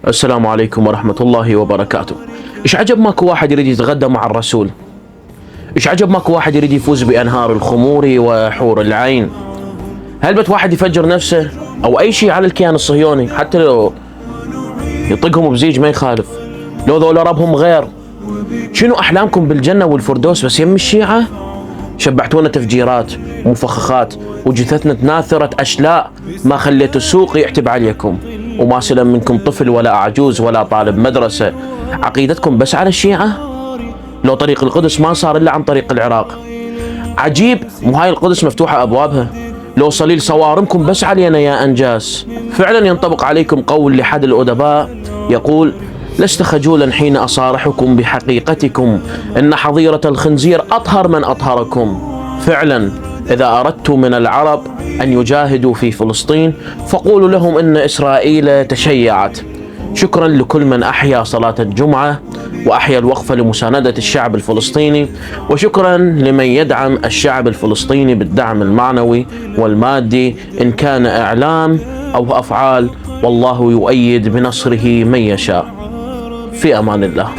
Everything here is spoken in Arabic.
السلام عليكم ورحمة الله وبركاته. إيش عجب ماكو واحد يريد يتغدى مع الرسول؟ إيش عجب ماكو واحد يريد يفوز بأنهار الخمور وحور العين؟ هل بت واحد يفجر نفسه أو أي شيء على الكيان الصهيوني، حتى لو يطقهم بزيج ما يخالف، لو ذولا ربهم غير؟ شنو أحلامكم بالجنة والفردوس بس يم الشيعة؟ شبعتونا تفجيرات ومفخخات وجثثنا تناثرت أشلاء، ما خليتوا السوق يعتب عليكم، وما سلم منكم طفل ولا أعجوز ولا طالب مدرسة. عقيدتكم بس على الشيعة؟ لو طريق القدس ما صار إلا عن طريق العراق. عجيب، مو هاي القدس مفتوحة أبوابها؟ لو صليل صوارمكم بس علينا يا أنجاس. فعلا ينطبق عليكم قول لحد الأدباء يقول: لست خجولا حين أصارحكم بحقيقتكم، إن حظيرة الخنزير أطهر من أطهركم. فعلا إذا أردتم من العرب أن يجاهدوا في فلسطين فقولوا لهم إن إسرائيل تشيعت. شكرا لكل من أحيا صلاة الجمعة وأحيا الوقفة لمساندة الشعب الفلسطيني، وشكرا لمن يدعم الشعب الفلسطيني بالدعم المعنوي والمادي إن كان إعلام أو أفعال، والله يؤيد بنصره من يشاء. في أمان الله.